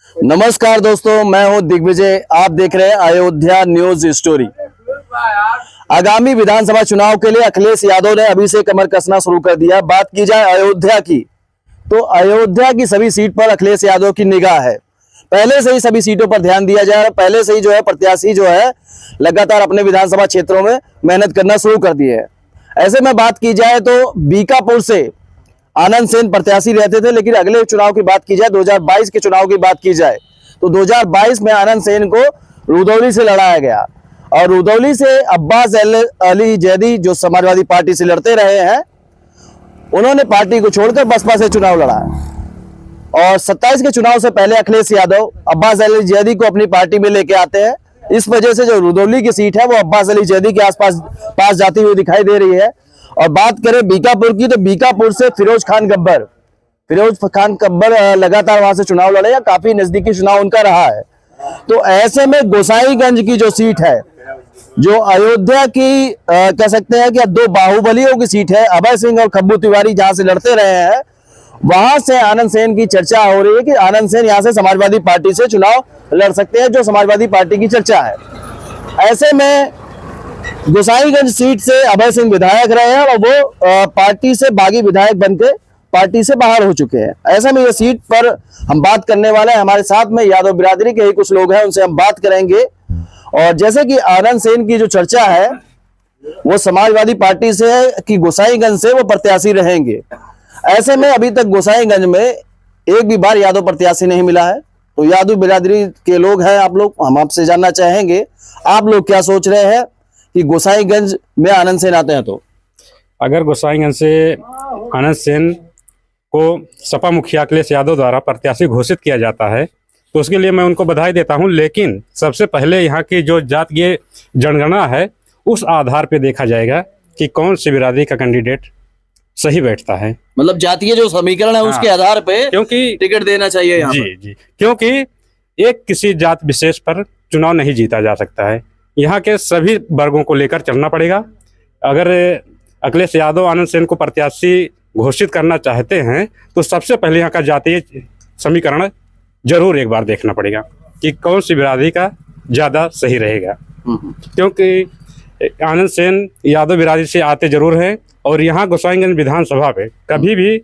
नमस्कार दोस्तों, मैं हूं दिग्विजय। आप देख रहे हैं अयोध्या न्यूज स्टोरी। आगामी विधानसभा चुनाव के लिए अखिलेश यादव ने अभी से कमर कसना शुरू कर दिया। बात की जाए अयोध्या की, तो अयोध्या की सभी सीट पर अखिलेश यादव की निगाह है। पहले से ही सभी सीटों पर ध्यान दिया जा रहा है। पहले से ही जो है प्रत्याशी जो है लगातार अपने विधानसभा क्षेत्रों में मेहनत करना शुरू कर दिए है। ऐसे में बात की जाए तो बीकापुर से आनंद सेन प्रत्याशी रहते थे, लेकिन अगले चुनाव की बात की जाए, 2022 के चुनाव की बात की जाए तो 2022 में आनंद सेन को रुदौली से लड़ाया गया और रुदौली से अब्बास अली जैदी जो समाजवादी पार्टी से लड़ते रहे हैं, उन्होंने पार्टी को छोड़कर बसपा से चुनाव लड़ा और 27 के चुनाव से पहले अखिलेश यादव अब्बास अली जैदी को अपनी पार्टी में लेके आते हैं। इस वजह से जो रुदौली की सीट है वो अब्बास अली जैदी के आसपास पास जाती हुई दिखाई दे रही है। और बात करें बीकापुर की, तो बीकापुर से फिरोज खान गब्बर लगातार वहां से चुनाव लड़े या काफी नजदीकी चुनाव उनका रहा है। तो ऐसे में गोसाईगंज की जो सीट है, जो अयोध्या की कह सकते हैं कि दो बाहुबलियों की सीट है, अभय सिंह और खब्बू तिवारी जहां से लड़ते रहे हैं, वहां से आनंद सेन की चर्चा हो रही है कि आनंद सेन यहां से समाजवादी पार्टी से चुनाव लड़ सकते हैं, जो समाजवादी पार्टी की चर्चा है। ऐसे में गोसाईगंज सीट से अभय सिंह विधायक रहे हैं और वो पार्टी से बागी विधायक बनकर पार्टी से बाहर हो चुके हैं। ऐसे में ये सीट पर हम बात करने वाले हैं। हमारे साथ में यादव बिरादरी के ही कुछ लोग हैं, उनसे हम बात करेंगे। और जैसे कि आनंद सेन की जो चर्चा है वो समाजवादी पार्टी से है कि गोसाईगंज से वो प्रत्याशी रहेंगे। ऐसे में अभी तक गोसाईगंज में एक भी बार यादव प्रत्याशी नहीं मिला है। तो यादव बिरादरी के लोग हैं आप लोग, हम आपसे जानना चाहेंगे आप लोग क्या सोच रहे हैं कि गोसाईगंज में आनंद सेन आते हैं। तो अगर गोसाईगंज से आनंद सेन को सपा मुखिया अखिलेश यादव द्वारा प्रत्याशी घोषित किया जाता है तो उसके लिए मैं उनको बधाई देता हूं, लेकिन सबसे पहले यहाँ की जो जातीय जनगणना है उस आधार पे देखा जाएगा कि कौन सी बिरादरी का कैंडिडेट सही बैठता है। मतलब जातीय जो समीकरण है उसके आधार पे क्योंकि टिकट देना चाहिए यहाँ जी जी, क्योंकि एक किसी जात विशेष पर चुनाव नहीं जीता जा सकता है। यहाँ के सभी वर्गों को लेकर चलना पड़ेगा। अगर अखिलेश यादव आनंद सेन को प्रत्याशी घोषित करना चाहते हैं तो सबसे पहले यहाँ का जातीय समीकरण जरूर एक बार देखना पड़ेगा कि कौन सी बिरादरी का ज़्यादा सही रहेगा, क्योंकि आनंद सेन यादव बिरादरी से आते जरूर हैं और यहाँ गोसाईगंज विधानसभा पे कभी भी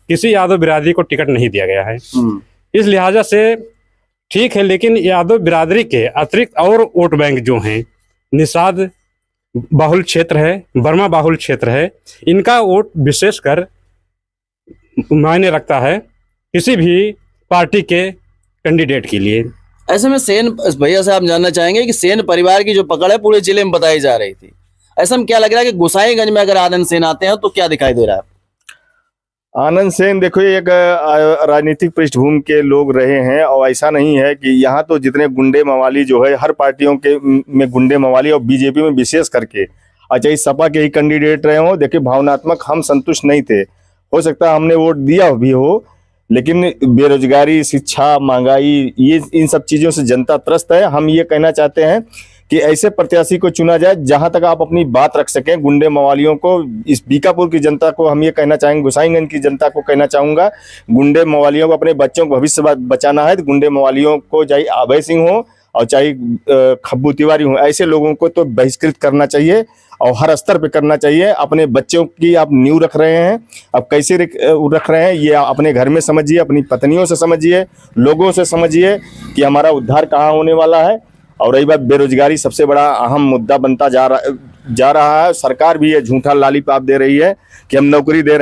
किसी यादव बिरादरी को टिकट नहीं दिया गया है। इस लिहाजा से ठीक है, लेकिन यादव बिरादरी के अतिरिक्त और वोट बैंक जो हैं, निषाद बाहुल क्षेत्र है, बर्मा बाहुल क्षेत्र है, इनका वोट विशेषकर मायने रखता है किसी भी पार्टी के कैंडिडेट के लिए। ऐसे में सेन भैया से आप जानना चाहेंगे कि सेन परिवार की जो पकड़ है पूरे जिले में बताई जा रही थी, ऐसा में क्या लग रहा है कि गोसाईगंज में अगर आनंद सेन आते हैं तो क्या दिखाई दे रहा है? आनंद सेन देखो एक राजनीतिक पृष्ठभूमि के लोग रहे हैं और ऐसा नहीं है कि यहाँ तो जितने गुंडे मवाली जो है हर पार्टियों के में गुंडे मवाली और बीजेपी में विशेष करके अच्छा इस सपा के ही कैंडिडेट रहे हो। देखिए भावनात्मक हम संतुष्ट नहीं थे, हो सकता है हमने वोट दिया भी हो, लेकिन बेरोजगारी, शिक्षा, महंगाई, ये इन सब चीज़ों से जनता त्रस्त है। हम ये कहना चाहते हैं कि ऐसे प्रत्याशी को चुना जाए जहां तक आप अपनी बात रख सकें। गुंडे मवालियों को, इस बीकापुर की जनता को हम ये कहना चाहेंगे, गोसाईगंज की जनता को कहना चाहूँगा, गुंडे मवालियों को, अपने बच्चों को भविष्य बचाना है तो गुंडे मवालियों को, चाहे अभय सिंह हो और चाहे खब्बू तिवारी हो, ऐसे लोगों को तो बहिष्कृत करना चाहिए और हर स्तर पे करना चाहिए। अपने बच्चों की आप नींव रख रहे हैं, अब कैसे रख रहे हैं ये अपने घर में समझिए, अपनी पत्नियों से समझिए, लोगों से समझिए कि हमारा उद्धार कहाँ होने वाला है। और रही बात बेरोजगारी, सबसे बड़ा अहम मुद्दा बनता जा रहा है। सरकार भी ये झूठा लालीपाप दे रही है कि हम नौकरी दे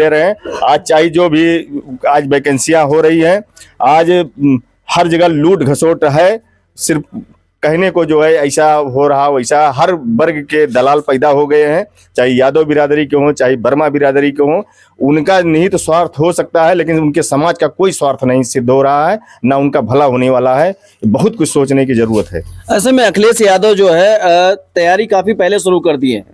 रहे हैं। आज चाहे जो भी आज वैकेंसियां हो रही हैं, आज हर जगह लूट घसोट है। सिर्फ कहने को जो है ऐसा हो रहा वैसा, हर वर्ग के दलाल पैदा हो गए हैं, चाहे यादव बिरादरी के हों, चाहे बर्मा बिरादरी के हों। उनका निहित स्वार्थ हो सकता है, लेकिन उनके समाज का कोई स्वार्थ नहीं सिद्ध हो रहा है, ना उनका भला होने वाला है। बहुत कुछ सोचने की जरूरत है। ऐसे में अखिलेश यादव जो है तैयारी काफी पहले शुरू कर दी है,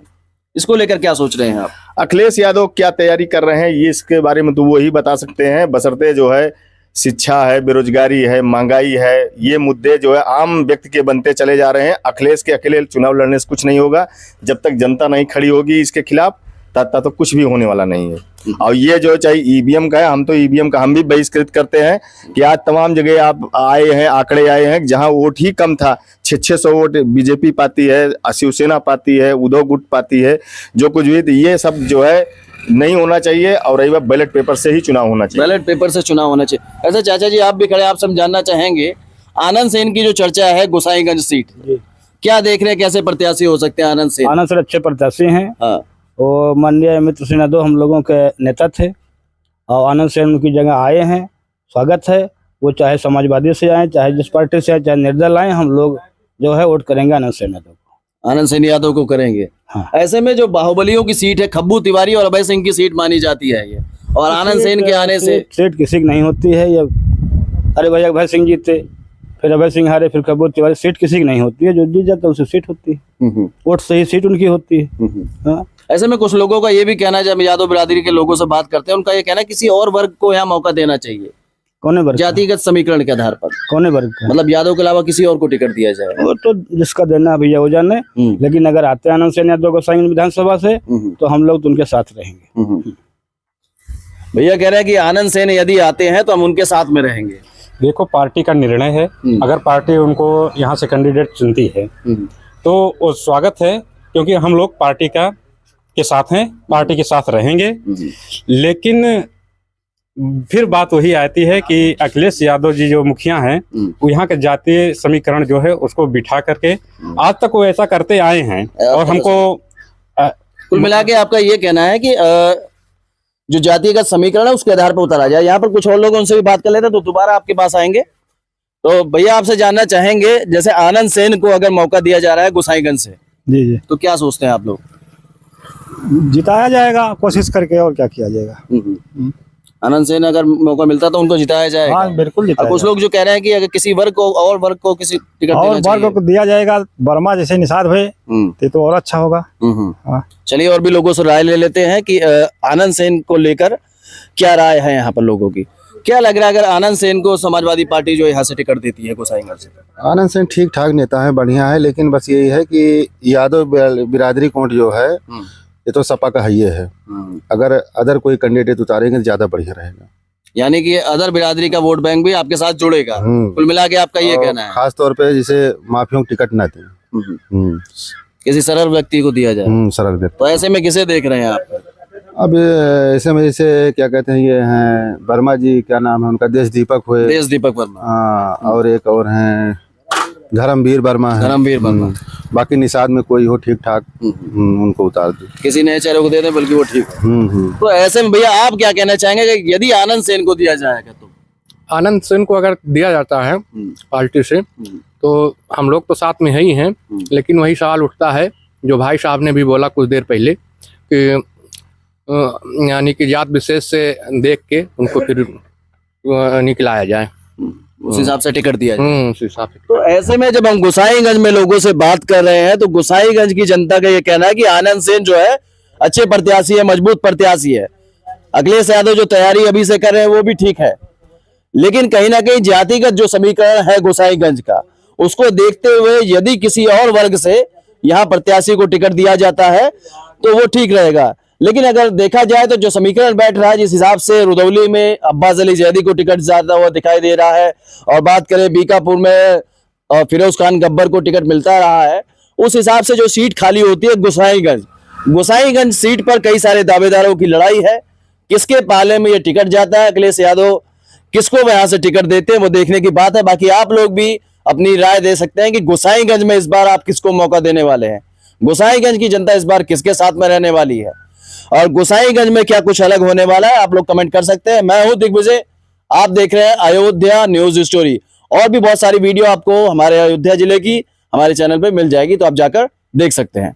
इसको लेकर क्या सोच रहे हैं आप? अखिलेश यादव क्या तैयारी कर रहे हैं ये इसके बारे में तो वो ही बता सकते हैं, बशर्ते जो है शिक्षा है, बेरोजगारी है, महंगाई है, ये मुद्दे जो है आम व्यक्ति के बनते चले जा रहे हैं। अखिलेश के अकेले चुनाव लड़ने से कुछ नहीं होगा जब तक जनता नहीं खड़ी होगी इसके खिलाफ। तब तो कुछ भी होने वाला नहीं है। और ये जो चाहे ईवीएम का है, हम तो ईवीएम का हम भी बहिष्कृत करते हैं कि आज तमाम जगह आप आए हैं, आंकड़े आए हैं जहां वोट ही कम था, 600 वोट बीजेपी पाती है, शिवसेना पाती है, उद्धव गुट पाती है, जो कुछ भी, तो ये सब जो है नहीं होना चाहिए। और रही बात बैलेट पेपर से ही चुनाव होना चाहिए। बैलेट पेपर से चुनाव होना चाहिए। ऐसा चाचा जी आप भी खड़े, आप सब जानना चाहेंगे आनंद सेन की जो चर्चा है गोसाईगंज सीट, क्या देख रहे हैं, कैसे प्रत्याशी हो सकते हैं आनंद सेन? आनंद सर अच्छे प्रत्याशी हैं। हाँ। वो माननीय मित्र सिन्हा दो हम लोगों के नेता थे और आनंद सेन उनकी जगह आए हैं, स्वागत है। वो चाहे समाजवादी से आए, चाहे जिस पार्टी से आए, चाहे निर्दल आए, हम लोग जो है वोट करेंगे आनंद सेन यादव को। आनंद सेन यादव को करेंगे। हाँ। ऐसे में जो बाहुबलियों की सीट है, खब्बू तिवारी और अभय सिंह की सीट मानी जाती है ये, और आनंद सेन के आने से सीट किसी की नहीं होती है। ये अरे भैया अभय सिंह जीते, फिर अभय सिंह हारे, फिर खब्बू तिवारी, सीट किसी की नहीं होती है। जो जीत जाता है उसे सीट होती है, वोट से ही सीट उनकी होती है। हाँ। ऐसे में कुछ लोगों का ये भी कहना है, जब यादव बिरादरी के लोगों से बात करते हैं, उनका ये कहना है किसी और वर्ग को यहाँ मौका देना चाहिए, कौने वर्ग? जातिगत समीकरण के आधार पर। कौने वर्ग का? मतलब यादव के अलावा किसी और को टिकट दिया जाए। वो तो जिसका देना है भैया वो जाने। लेकिन अगर आते हैं आनंद सेन यादव गोसाईगंज विधानसभा से तो हम लोग तो उनके साथ रहेंगे। भैया कह रहे हैं कि आनंद सेन यदि आते हैं तो हम उनके साथ में रहेंगे। देखो पार्टी का निर्णय है, अगर पार्टी उनको यहाँ से कैंडिडेट चुनती है तो वो स्वागत है, क्योंकि हम लोग पार्टी के साथ हैं, पार्टी के साथ रहेंगे। लेकिन फिर बात वही आती है कि अखिलेश यादव जी जो मुखिया हैं, वो यहाँ के जातीय समीकरण जो है उसको बिठा करके आज तक वो ऐसा करते आए हैं। और हमको कुल मिला के आपका ये कहना है कि जो जातिगत समीकरण है उसके आधार पर उतारा जाए। यहाँ पर कुछ और लोग उनसे भी बात कर लेते हैं, तो दोबारा आपके पास आएंगे। तो भैया आपसे जानना चाहेंगे, जैसे आनंद सेन को अगर मौका दिया जा रहा है गोसाईगंज से, जी जी, तो क्या सोचते हैं आप लोग? जिताया जाएगा कोशिश करके, और क्या किया जाएगा। आनंद सेन अगर मौका मिलता तो उनको जिताया जाएगा। हाँ बिल्कुल जिताया। कुछ लोग जो कह रहे हैं कि अगर किसी वर्ग को और वर्ग को किसी टिकट और देना वर्ग को दिया जाएगा, वर्मा जैसे निषाद हुए तो और अच्छा होगा। हाँ। चलिए और भी लोगों से राय ले लेते हैं कि आनंद सेन को लेकर क्या राय है यहाँ पर लोगों की। क्या लग रहा है अगर आनंद सेन को समाजवादी पार्टी जो यहाँ से टिकट देती है गोसाईगंज से? आनंद सेन ठीक ठाक नेता है, बढ़िया है, लेकिन बस यही है कि यादव बिरादरी कोट जो है ये तो सपा का ही है। अगर अदर कोई कैंडिडेट उतारेंगे तो ज्यादा बढ़िया रहेगा। यानी कि अदर बिरादरी का वोट बैंक भी आपके साथ जुड़ेगा। कुल मिला के आपका ये कहना है। खास तौर पे जिसे माफियों को टिकट ना दें, किसी सरल व्यक्ति को दिया जाए। सरल व्यक्ति। तो ऐसे में किसे देख रहे हैं आप? अब ऐसे में जैसे क्या कहते हैं, ये हैं वर्मा जी, क्या नाम है उनका, देश दीपक हुए, देश दीपक वर्मा। और एक और हैं धर्मवीर वर्मा है। धर्मवीर वर्मा। बाकी निषाद में कोई हो ठीक ठाक उनको उतार दो, किसी नए चेहरे को दे दें, बल्कि वो ठीक है। तो ऐसे में भैया आप क्या कहना चाहेंगे कि यदि आनंद सेन को दिया जाएगा तो? आनंद सेन को अगर दिया जाता है पार्टी से तो हम लोग तो साथ में ही हैं। लेकिन वही सवाल उठता है जो भाई साहब ने भी बोला कुछ देर पहले कि यानी कि जात विशेष से देख के उनको फिर निकलाया जाए, उस हिसाब से टिकट दिया जाए। उस हिसाब से। तो ऐसे में जब हम गोसाईगंज में लोगों से बात कर रहे हैं, तो गोसाईगंज की जनता का ये कहना है कि आनंद सेन जो है अच्छे प्रत्याशी है, मजबूत प्रत्याशी है। अखिलेश यादव जो तैयारी अभी से कर रहे हैं वो भी ठीक है, लेकिन कहीं ना कहीं जातिगत जो समीकरण है गोसाईगंज का, उसको देखते हुए यदि किसी और वर्ग से यहाँ प्रत्याशी को टिकट दिया जाता है तो वो ठीक रहेगा। लेकिन अगर देखा जाए तो जो समीकरण बैठ रहा है, जिस हिसाब से रुदौली में अब्बास अली जैदी को टिकट जाता हुआ दिखाई दे रहा है, और बात करें बीकापुर में फिरोज खान गब्बर को टिकट मिलता रहा है, उस हिसाब से जो सीट खाली होती है गोसाईगंज सीट पर कई सारे दावेदारों की लड़ाई है। किसके पाले में ये टिकट जाता है, अखिलेश यादव किसको यहाँ से टिकट देते हैं, वो देखने की बात है। बाकी आप लोग भी अपनी राय दे सकते हैं कि गोसाईगंज में इस बार आप किसको मौका देने वाले हैं, गोसाईगंज की जनता इस बार किसके साथ में रहने वाली है, और गोसाईगंज में क्या कुछ अलग होने वाला है, आप लोग कमेंट कर सकते हैं। मैं हूं दिग्विजय, आप देख रहे हैं अयोध्या न्यूज स्टोरी। और भी बहुत सारी वीडियो आपको हमारे अयोध्या जिले की हमारे चैनल पे मिल जाएगी, तो आप जाकर देख सकते हैं।